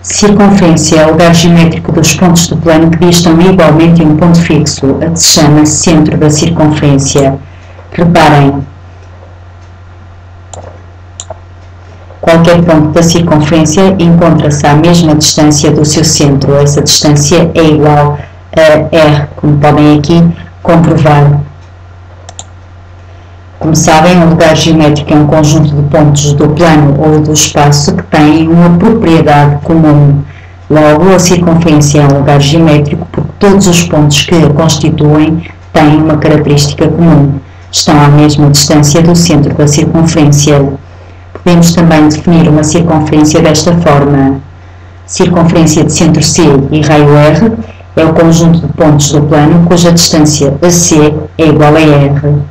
Circunferência é o lugar geométrico dos pontos do plano que distam igualmente em um ponto fixo, a que se chama centro da circunferência. Reparem, qualquer ponto da circunferência encontra-se à mesma distância do seu centro. Essa distância é igual a R, como podem aqui comprovar. Como sabem, um lugar geométrico é um conjunto de pontos do plano ou do espaço que têm uma propriedade comum. Logo, a circunferência é um lugar geométrico porque todos os pontos que a constituem têm uma característica comum. Estão à mesma distância do centro da circunferência. Podemos também definir uma circunferência desta forma. Circunferência de centro C e raio R é o conjunto de pontos do plano cuja distância AC é igual a R.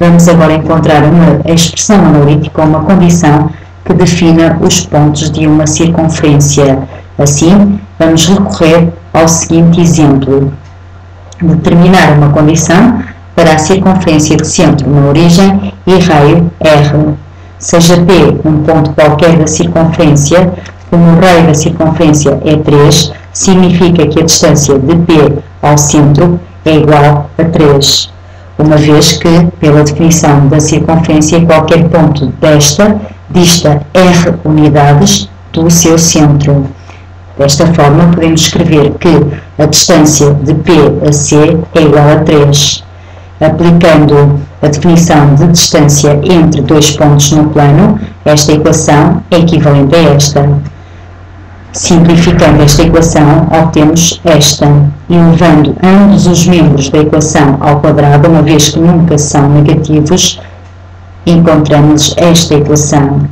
Vamos agora encontrar uma expressão analítica ou uma condição que defina os pontos de uma circunferência. Assim, vamos recorrer ao seguinte exemplo. Determinar uma condição para a circunferência de centro na origem e raio R. Seja P um ponto qualquer da circunferência, como o raio da circunferência é 3, significa que a distância de P ao centro é igual a 3. Uma vez que, pela definição da circunferência, qualquer ponto desta dista R unidades do seu centro. Desta forma, podemos escrever que a distância de P a C é igual a 3. Aplicando a definição de distância entre dois pontos no plano, esta equação é equivalente a esta. Simplificando esta equação, obtemos esta, elevando ambos os membros da equação ao quadrado, uma vez que nunca são negativos, encontramos esta equação.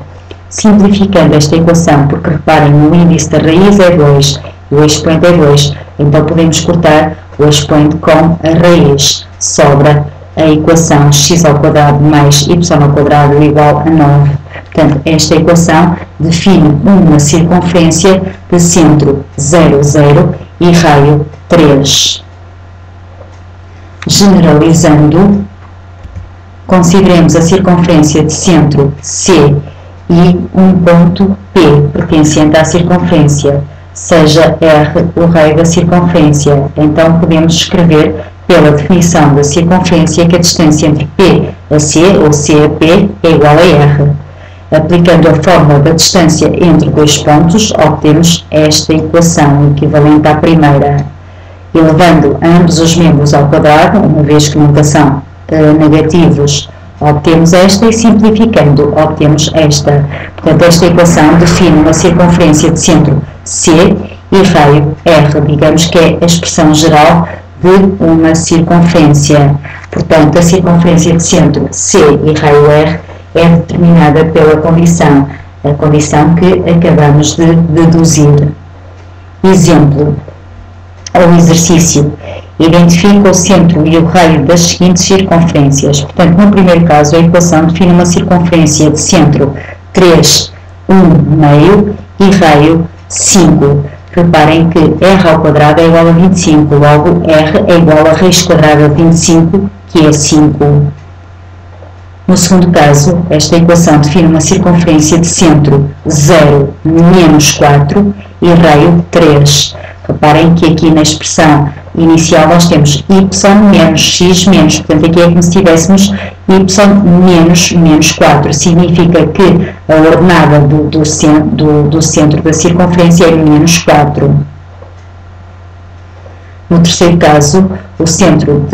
Simplificando esta equação, porque reparem, o índice da raiz é 2 e o expoente é 2, então podemos cortar o expoente com a raiz. Sobra a equação x² mais y² igual a 9. Portanto, esta equação define uma circunferência de centro 0, 0 e raio 3. Generalizando, consideremos a circunferência de centro C e um ponto P pertencente à circunferência, seja R o raio da circunferência. Então, podemos escrever pela definição da circunferência que a distância entre P a C ou C a P é igual a R. Aplicando a fórmula da distância entre dois pontos, obtemos esta equação, equivalente à primeira. Elevando ambos os membros ao quadrado, uma vez que nunca são negativos, obtemos esta e simplificando, obtemos esta. Portanto, esta equação define uma circunferência de centro C e raio R, digamos que é a expressão geral de uma circunferência. Portanto, a circunferência de centro C e raio R é determinada pela condição, a condição que acabamos de deduzir. Exemplo, ou exercício. Identifica o centro e o raio das seguintes circunferências. Portanto, no primeiro caso, a equação define uma circunferência de centro 3, 1 meio e raio 5. Reparem que R ao quadrado é igual a 25, logo R é igual a raiz quadrada de 25, que é 5. No segundo caso, esta equação define uma circunferência de centro 0, menos 4 e raio 3. Reparem que aqui na expressão inicial nós temos y menos x menos, portanto aqui é como se tivéssemos y menos 4. Significa que a ordenada do centro da circunferência é menos 4. No terceiro caso, o centro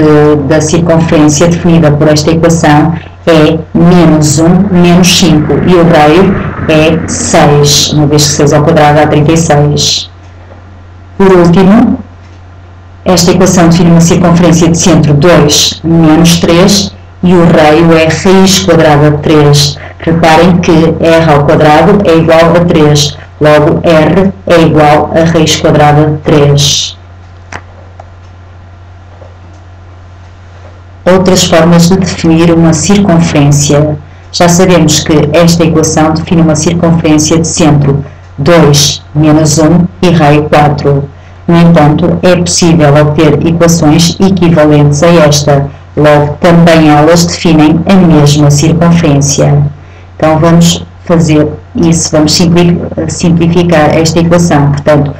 da circunferência definida por esta equação é menos 1, menos 5 e o raio é 6, uma vez que 6 ao quadrado dá 36. Por último, esta equação define uma circunferência de centro 2, menos 3 e o raio é raiz quadrada de 3. Reparem que R ao quadrado é igual a 3, logo R é igual a raiz quadrada de 3. Outras formas de definir uma circunferência. Já sabemos que esta equação define uma circunferência de centro 2, menos 1 e raio 4. No entanto, é possível obter equações equivalentes a esta, logo também elas definem a mesma circunferência. Então vamos fazer isso, vamos simplificar esta equação. Portanto,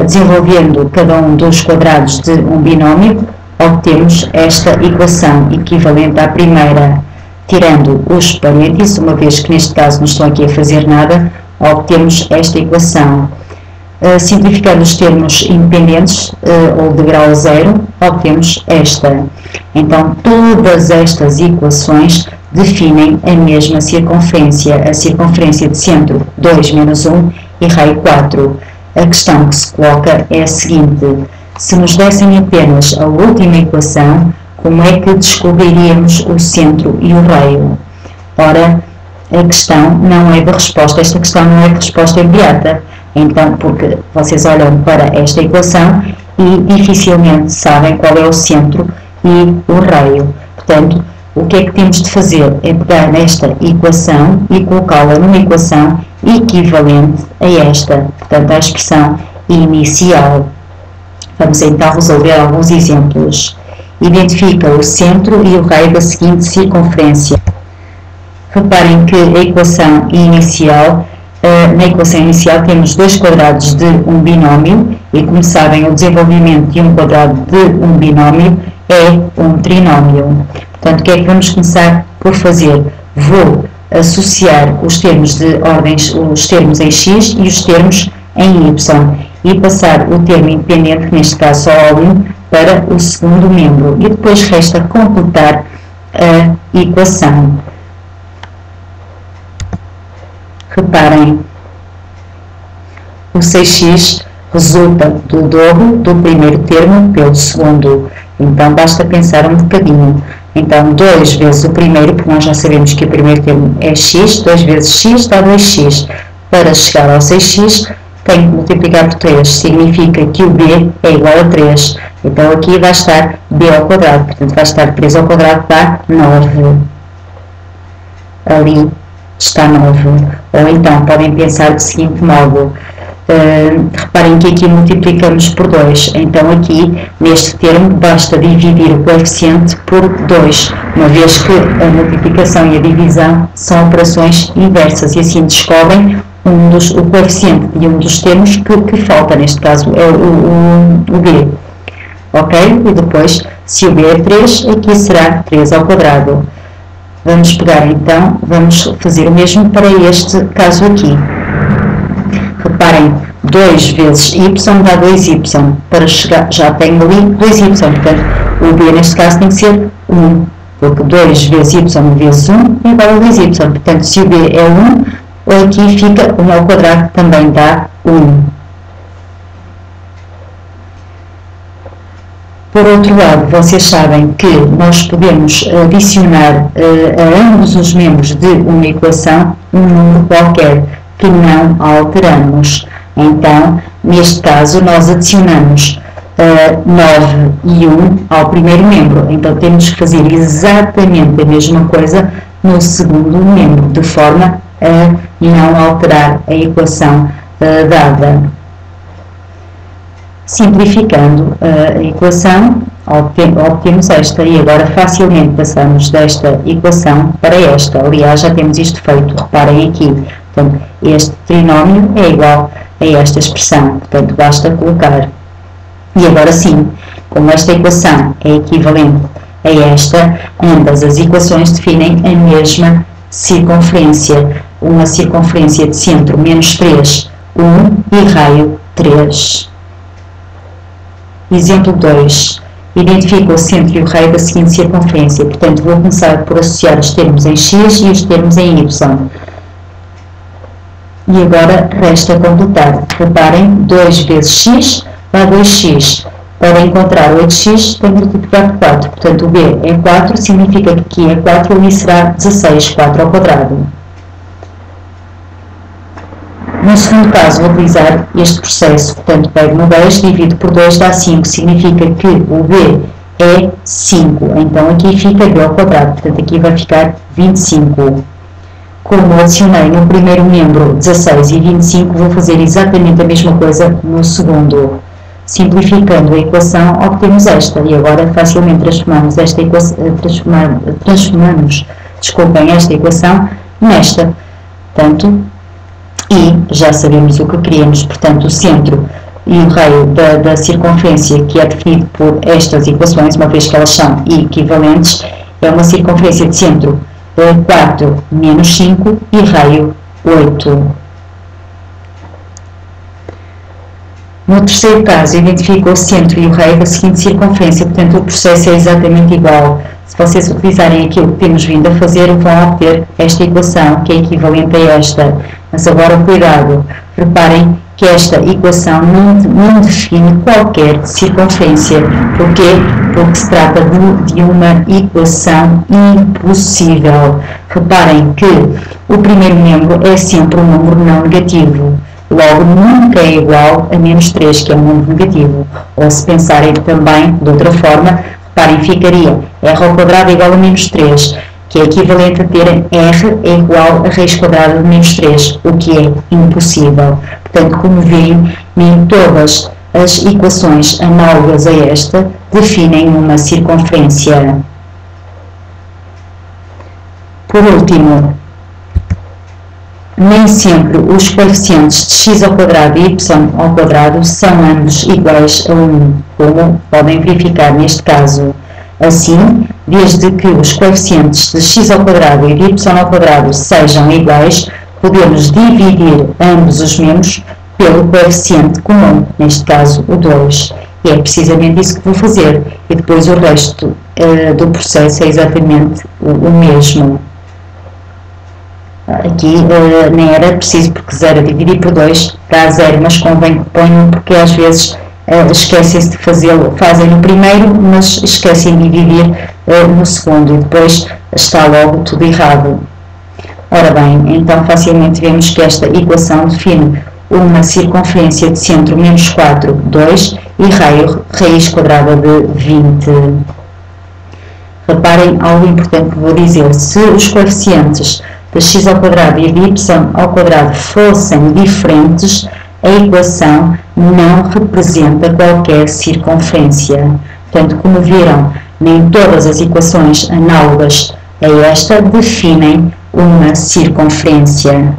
desenvolvendo cada um dos quadrados de um binómio, obtemos esta equação equivalente à primeira, tirando os parênteses, uma vez que neste caso não estou aqui a fazer nada, obtemos esta equação. Simplificando os termos independentes ou de grau zero, obtemos esta. Então, todas estas equações definem a mesma circunferência, a circunferência de centro 2 menos 1 e raio 4. A questão que se coloca é a seguinte: se nos dessem apenas a última equação, como é que descobriríamos o centro e o raio? Ora, a questão não é de resposta, esta questão não é de resposta imediata. Então, porque vocês olham para esta equação e dificilmente sabem qual é o centro e o raio. Portanto, o que é que temos de fazer? É pegar nesta equação e colocá-la numa equação equivalente a esta, portanto, à expressão inicial. Vamos então resolver alguns exemplos. Identifica o centro e o raio da seguinte circunferência. Reparem que a equação inicial, na equação inicial temos dois quadrados de um binómio e, como sabem, o desenvolvimento de um quadrado de um binómio é um trinómio. Portanto, o que é que vamos começar por fazer? Vou associar os termos de ordens, os termos em x e os termos em y e passar o termo independente, que neste caso só há um, para o segundo membro. E depois resta completar a equação. Reparem, o 6x resulta do dobro do primeiro termo pelo segundo. Então, basta pensar um bocadinho. Então, 2 vezes o primeiro, porque nós já sabemos que o primeiro termo é x, 2 vezes x dá 2x. Para chegar ao 6x, tenho que multiplicar por 3, significa que o b é igual a 3. Então, aqui vai estar b ao quadrado, portanto, vai estar 3 ao quadrado dá 9. Ali está 9. Ou então, podem pensar do seguinte modo. Reparem que aqui multiplicamos por 2, então aqui neste termo basta dividir o coeficiente por 2, uma vez que a multiplicação e a divisão são operações inversas e assim descobrem o coeficiente de um dos termos que falta, neste caso é o b, ok? E depois, se o b é 3, aqui será 3 ao quadrado. Vamos pegar então, vamos fazer o mesmo para este caso aqui. Reparem, 2 vezes y dá 2y. Para chegar, já tenho ali 2y, portanto, o b neste caso tem que ser 1, porque 2 vezes y vezes 1 é igual a 2y. Portanto, se o b é 1, aqui fica 1 ao quadrado, também dá 1. Por outro lado, vocês sabem que nós podemos adicionar a ambos os membros de uma equação um número qualquer, que não alteramos. Então, neste caso, nós adicionamos 9 e 1 ao primeiro membro. Então, temos que fazer exatamente a mesma coisa no segundo membro, de forma a não alterar a equação dada. Simplificando a equação, obtemos esta e agora facilmente passamos desta equação para esta. Aliás, já temos isto feito, reparem aqui. Portanto, este trinómio é igual a esta expressão, portanto, basta colocar. E agora sim, como esta equação é equivalente a esta, ambas as equações definem a mesma circunferência. Uma circunferência de centro menos 3, 1 e raio 3. Exemplo 2. Identifica o centro e o raio da seguinte circunferência. Portanto, vou começar por associar os termos em x e os termos em y. E agora resta completar. Reparem, 2 vezes x dá 2x. Para encontrar o 8x, tem que multiplicar por 4. Portanto, o b é 4, significa que aqui é 4 e ali será 16, 4 ao quadrado. No segundo caso, vou utilizar este processo. Portanto, pego no 2, divido por 2, dá 5. Significa que o b é 5. Então, aqui fica b ao quadrado. Portanto, aqui vai ficar 25. Como adicionei no primeiro membro 16 e 25, vou fazer exatamente a mesma coisa no segundo. Simplificando a equação, obtemos esta. E agora facilmente transformamos esta equação, desculpem, esta equação nesta. Portanto, e já sabemos o que queríamos, portanto, o centro e o raio da circunferência, que é definido por estas equações, uma vez que elas são equivalentes, é uma circunferência de centro 4 menos 5 e raio 8. No terceiro caso, identifica o centro e o raio da seguinte circunferência, portanto, o processo é exatamente igual. Se vocês utilizarem aquilo que temos vindo a fazer, vão obter esta equação, que é equivalente a esta. Mas agora, cuidado, reparem que esta equação não define qualquer circunferência. Porquê? Porque se trata de uma equação impossível. Reparem que o primeiro membro é sempre um número não negativo. Logo, nunca é igual a menos 3, que é um número negativo. Ou se pensarem também de outra forma, reparem, ficaria r ao quadrado igual a menos 3, que é equivalente a terem r é igual a raiz quadrada de menos 3, o que é impossível. Portanto, como veem, nem todas as equações análogas a esta definem uma circunferência. Por último, nem sempre os coeficientes de x ao quadrado e y ao quadrado são ambos iguais a 1, como podem verificar neste caso. Assim, desde que os coeficientes de x ao quadrado e de y ao quadrado sejam iguais, podemos dividir ambos os membros pelo coeficiente comum, neste caso o 2. E é precisamente isso que vou fazer. E depois o resto do processo é exatamente o mesmo. Aqui nem era preciso, porque 0 a dividir por 2 dá 0, mas convém que ponham, porque às vezes esquecem-se de fazê-lo, fazem no primeiro, mas esquecem de dividir no segundo, e depois está logo tudo errado. Ora bem, então facilmente vemos que esta equação define uma circunferência de centro menos 4, 2 e raiz quadrada de 20. Reparem algo importante que vou dizer: se os coeficientes de x ao quadrado e de y ao quadrado fossem diferentes, a equação não representa qualquer circunferência. Portanto, como viram, nem todas as equações análogas a esta definem uma circunferência.